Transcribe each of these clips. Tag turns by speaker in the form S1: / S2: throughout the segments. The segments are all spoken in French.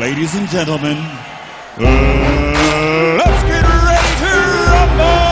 S1: Ladies and gentlemen, let's get ready to rumble!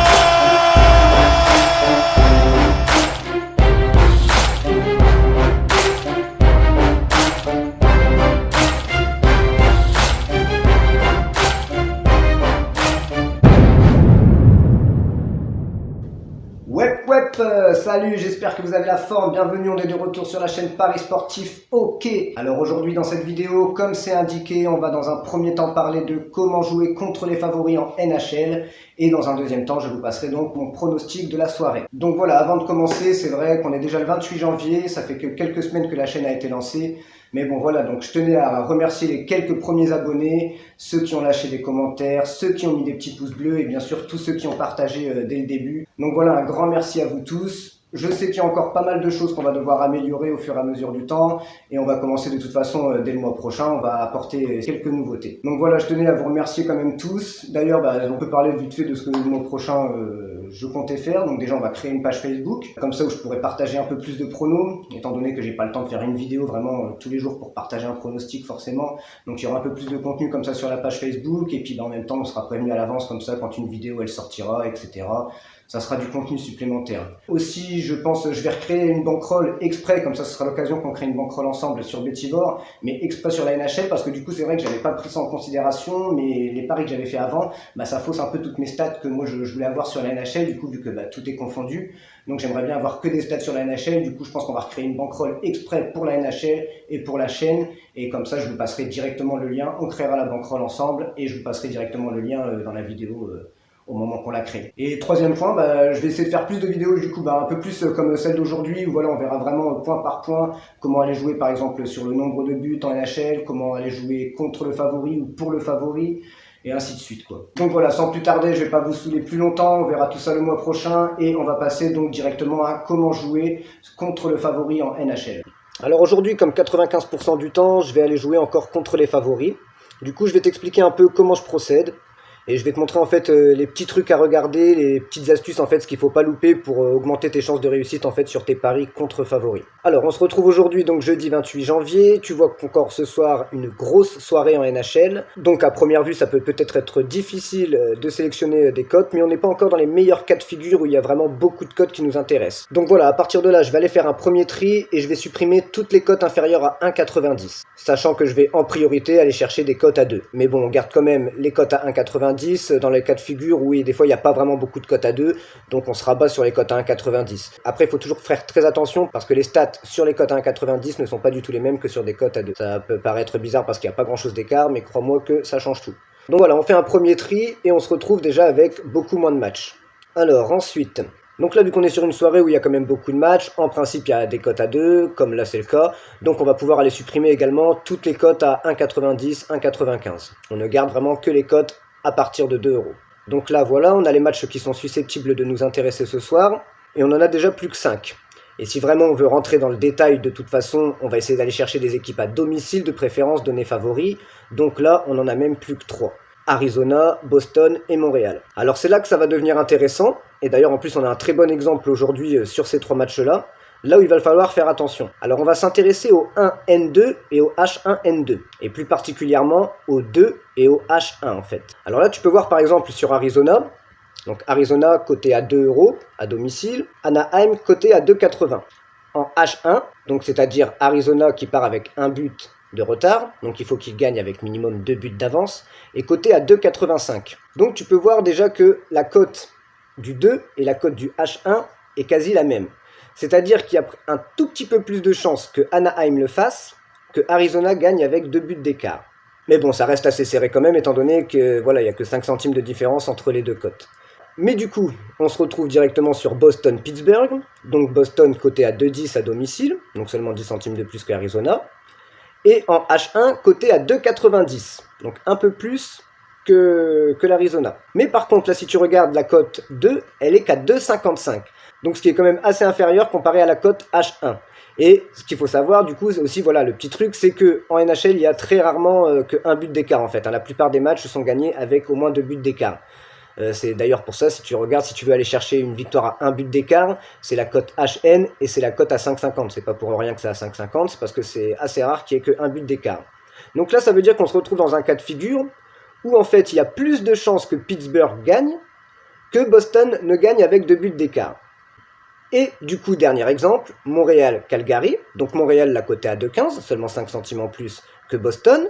S2: Salut, j'espère que vous avez la forme, bienvenue, on est de retour sur la chaîne Paris Sportif OK. Alors aujourd'hui dans cette vidéo, comme c'est indiqué, on va dans un premier temps parler de comment jouer contre les favoris en NHL et dans un deuxième temps, je vous passerai donc mon pronostic de la soirée. Donc voilà, avant de commencer, c'est vrai qu'on est déjà le 28 janvier, ça fait que quelques semaines que la chaîne a été lancée. Mais bon voilà, donc je tenais à remercier les quelques premiers abonnés, ceux qui ont lâché des commentaires, ceux qui ont mis des petits pouces bleus et bien sûr tous ceux qui ont partagé dès le début. Donc voilà, un grand merci à vous tous. Je sais qu'il y a encore pas mal de choses qu'on va devoir améliorer au fur et à mesure du temps et on va commencer de toute façon dès le mois prochain, on va apporter quelques nouveautés. Donc voilà, je tenais à vous remercier quand même tous. D'ailleurs, on peut parler vite fait de ce que le mois prochain je comptais faire. Donc déjà, on va créer une page Facebook, comme ça où je pourrais partager un peu plus de pronos, étant donné que j'ai pas le temps de faire une vidéo vraiment tous les jours pour partager un pronostic forcément. Donc il y aura un peu plus de contenu comme ça sur la page Facebook et puis en même temps, on sera prévenu à l'avance comme ça quand une vidéo elle sortira, etc. Ça sera du contenu supplémentaire. Aussi, je pense, je vais recréer une bankroll exprès, comme ça ce sera l'occasion qu'on crée une bankroll ensemble sur Betivore, mais exprès sur la NHL, parce que du coup c'est vrai que j'avais pas pris ça en considération, mais les paris que j'avais fait avant, ça fausse un peu toutes mes stats que moi je voulais avoir sur la NHL, du coup vu que tout est confondu. Donc j'aimerais bien avoir que des stats sur la NHL, du coup je pense qu'on va recréer une bankroll exprès pour la NHL et pour la chaîne, et comme ça je vous passerai directement le lien, on créera la bankroll ensemble, et je vous passerai directement le lien dans la vidéo au moment qu'on la crée. Et troisième point, je vais essayer de faire plus de vidéos du coup, un peu plus comme celle d'aujourd'hui où voilà, on verra vraiment point par point comment aller jouer par exemple sur le nombre de buts en NHL, comment aller jouer contre le favori ou pour le favori et ainsi de suite quoi. Donc voilà, sans plus tarder, je vais pas vous saouler plus longtemps, on verra tout ça le mois prochain et on va passer donc directement à comment jouer contre le favori en NHL. Alors aujourd'hui, comme 95% du temps, je vais aller jouer encore contre les favoris. Du coup, je vais t'expliquer un peu comment je procède. Et je vais te montrer en fait les petits trucs à regarder, les petites astuces en fait, ce qu'il ne faut pas louper pour augmenter tes chances de réussite en fait sur tes paris contre favoris. Alors on se retrouve aujourd'hui donc jeudi 28 janvier, tu vois qu'encore ce soir une grosse soirée en NHL. Donc à première vue ça peut peut-être être difficile de sélectionner des cotes, mais on n'est pas encore dans les meilleurs cas de figure où il y a vraiment beaucoup de cotes qui nous intéressent. Donc voilà, à partir de là je vais aller faire un premier tri et je vais supprimer toutes les cotes inférieures à 1,90. Sachant que je vais en priorité aller chercher des cotes à 2. Mais bon, on garde quand même les cotes à 1,90 dans les cas de figure où des fois il n'y a pas vraiment beaucoup de cotes à 2, donc on se rabat sur les cotes à 1,90. Après il faut toujours faire très attention parce que les stats sur les cotes à 1,90 ne sont pas du tout les mêmes que sur des cotes à 2. Ça peut paraître bizarre parce qu'il n'y a pas grand chose d'écart, mais crois-moi que ça change tout. Donc voilà, on fait un premier tri et on se retrouve déjà avec beaucoup moins de matchs. Alors ensuite, donc là vu qu'on est sur une soirée où il y a quand même beaucoup de matchs, en principe il y a des cotes à 2, comme là c'est le cas, donc on va pouvoir aller supprimer également toutes les cotes à 1,90, 1,95. On ne garde vraiment que les cotes à partir de 2 €. Donc là voilà, on a les matchs qui sont susceptibles de nous intéresser ce soir, et on en a déjà plus que 5. Et si vraiment on veut rentrer dans le détail, de toute façon, on va essayer d'aller chercher des équipes à domicile, de préférence données favoris, donc là on en a même plus que 3. Arizona, Boston et Montréal. Alors c'est là que ça va devenir intéressant, et d'ailleurs en plus on a un très bon exemple aujourd'hui sur ces 3 matchs-là, là où il va falloir faire attention. Alors on va s'intéresser au 1N2 et au H1N2, et plus particulièrement au 2 et au H1 en fait. Alors là tu peux voir par exemple sur Arizona, donc Arizona coté à 2 € à domicile, Anaheim coté à 2,80. En H1, donc c'est-à-dire Arizona qui part avec un but de retard, donc il faut qu'il gagne avec minimum 2 buts d'avance, et coté à 2,85. Donc tu peux voir déjà que la cote du 2 et la cote du H1 est quasi la même. C'est-à-dire qu'il y a un tout petit peu plus de chances que Anaheim le fasse, que Arizona gagne avec 2 buts d'écart. Mais bon, ça reste assez serré quand même, étant donné que voilà, il n'y a que 5 centimes de différence entre les deux cotes. Mais du coup, on se retrouve directement sur Boston-Pittsburgh, donc Boston coté à 2,10 à domicile, donc seulement 10 centimes de plus qu'Arizona, et en H1 coté à 2,90, donc un peu plus que l'Arizona. Mais par contre, là si tu regardes la cote 2, elle est qu'à 2,55. Donc ce qui est quand même assez inférieur comparé à la cote H1. Et ce qu'il faut savoir du coup, c'est aussi voilà, le petit truc, c'est qu'en NHL, il y a très rarement qu'un but d'écart en fait. La plupart des matchs sont gagnés avec au moins 2 buts d'écart. C'est d'ailleurs pour ça, si tu regardes, si tu veux aller chercher une victoire à un but d'écart, c'est la cote HN et c'est la cote à 5,50. C'est pas pour rien que c'est à 5,50, c'est parce que c'est assez rare qu'il n'y ait qu'un but d'écart. Donc là, ça veut dire qu'on se retrouve dans un cas de figure où en fait, il y a plus de chances que Pittsburgh gagne que Boston ne gagne avec 2 buts d'écart. Et du coup, dernier exemple, Montréal-Calgary. Donc Montréal l'a coté à 2,15, seulement 5 centimes en plus que Boston.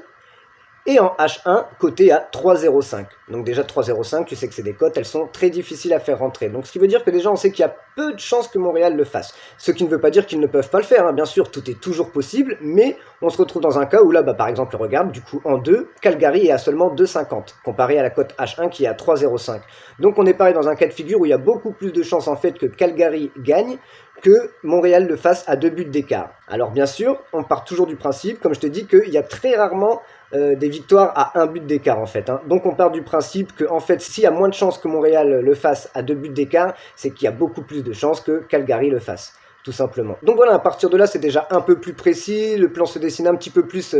S2: Et en H1, coté à 3,05. Donc déjà 3,05, tu sais que c'est des cotes, elles sont très difficiles à faire rentrer. Donc ce qui veut dire que déjà on sait qu'il y a peu de chances que Montréal le fasse. Ce qui ne veut pas dire qu'ils ne peuvent pas le faire, hein. Bien sûr, tout est toujours possible, mais on se retrouve dans un cas où là, par exemple, regarde, du coup en 2, Calgary est à seulement 2,50, comparé à la cote H1 qui est à 3,05. Donc on est pareil dans un cas de figure où il y a beaucoup plus de chances en fait que Calgary gagne que Montréal le fasse à 2 buts d'écart. Alors bien sûr, on part toujours du principe, comme je te dis, qu'il y a très rarement des victoires à 1 but d'écart en fait, hein. Donc on part du principe que en fait, s'il y a moins de chances que Montréal le fasse à 2 buts d'écart, c'est qu'il y a beaucoup plus de chances que Calgary le fasse, tout simplement. Donc voilà, à partir de là, c'est déjà un peu plus précis, le plan se dessine un petit peu plus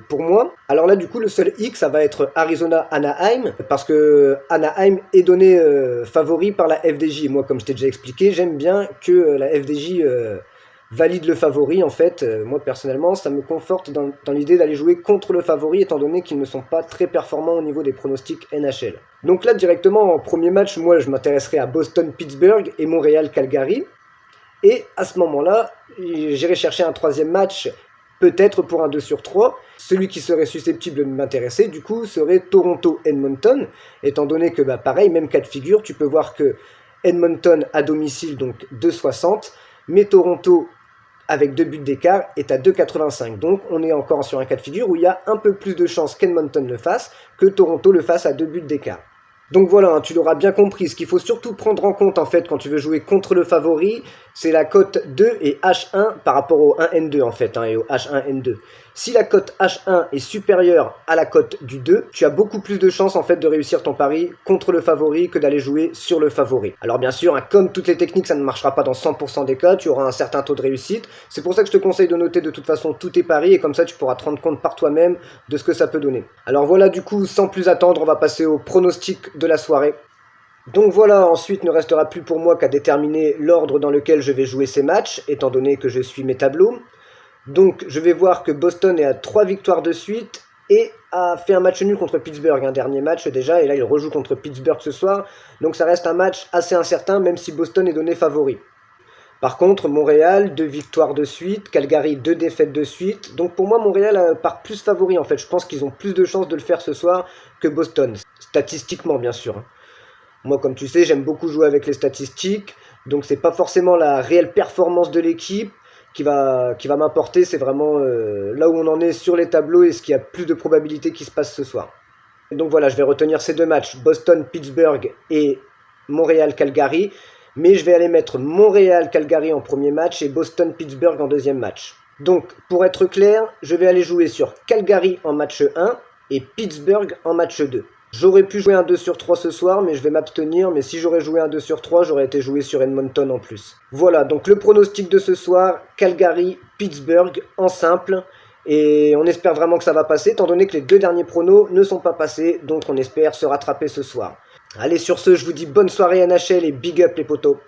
S2: pour moi. Alors là, du coup, le seul hic, ça va être Arizona-Anaheim, parce que Anaheim est donné favori par la FDJ. Moi, comme je t'ai déjà expliqué, j'aime bien que la FDJ valide le favori. En fait, moi personnellement, ça me conforte dans l'idée d'aller jouer contre le favori, étant donné qu'ils ne sont pas très performants au niveau des pronostics NHL. Donc là, directement, en premier match, moi, je m'intéresserai à Boston-Pittsburgh et Montréal-Calgary. Et à ce moment-là, j'irai chercher un troisième match, peut-être pour un 2 sur 3. Celui qui serait susceptible de m'intéresser, du coup, serait Toronto-Edmonton, étant donné que, pareil, même cas de figure, tu peux voir que Edmonton à domicile, donc 2,60, mais Toronto, avec 2 buts d'écart, est à 2,85. Donc on est encore sur un cas de figure où il y a un peu plus de chances qu'Edmonton le fasse, que Toronto le fasse à 2 buts d'écart. Donc voilà, hein, tu l'auras bien compris, ce qu'il faut surtout prendre en compte en fait quand tu veux jouer contre le favori, c'est la cote 2 et H1 par rapport au 1N2 en fait, hein, et au H1N2. Si la cote H1 est supérieure à la cote du 2, tu as beaucoup plus de chances en fait de réussir ton pari contre le favori que d'aller jouer sur le favori. Alors bien sûr, hein, comme toutes les techniques, ça ne marchera pas dans 100% des cas, tu auras un certain taux de réussite. C'est pour ça que je te conseille de noter de toute façon tous tes paris et comme ça tu pourras te rendre compte par toi-même de ce que ça peut donner. Alors voilà, du coup, sans plus attendre, on va passer au pronostic de la soirée. Donc voilà, ensuite ne restera plus pour moi qu'à déterminer l'ordre dans lequel je vais jouer ces matchs, étant donné que je suis mes tableaux. Donc je vais voir que Boston est à 3 victoires de suite et a fait un match nul contre Pittsburgh, un dernier match déjà, et là il rejoue contre Pittsburgh ce soir. Donc ça reste un match assez incertain, même si Boston est donné favori. Par contre, Montréal, 2 victoires de suite, Calgary, 2 défaites de suite. Donc pour moi, Montréal part plus favori en fait. Je pense qu'ils ont plus de chances de le faire ce soir que Boston, statistiquement bien sûr. Moi, comme tu sais, j'aime beaucoup jouer avec les statistiques, donc c'est pas forcément la réelle performance de l'équipe qui va m'importer, c'est vraiment là où on en est sur les tableaux et ce qui a plus de probabilité qui se passe ce soir. Et donc voilà, je vais retenir ces deux matchs, Boston-Pittsburgh et Montréal-Calgary, mais je vais aller mettre Montréal-Calgary en premier match et Boston-Pittsburgh en deuxième match. Donc, pour être clair, je vais aller jouer sur Calgary en match 1 et Pittsburgh en match 2. J'aurais pu jouer un 2 sur 3 ce soir, mais je vais m'abstenir. Mais si j'aurais joué un 2 sur 3, j'aurais été joué sur Edmonton en plus. Voilà, donc le pronostic de ce soir, Calgary-Pittsburgh en simple. Et on espère vraiment que ça va passer, étant donné que les deux derniers pronos ne sont pas passés. Donc on espère se rattraper ce soir. Allez, sur ce, je vous dis bonne soirée NHL et big up les potos.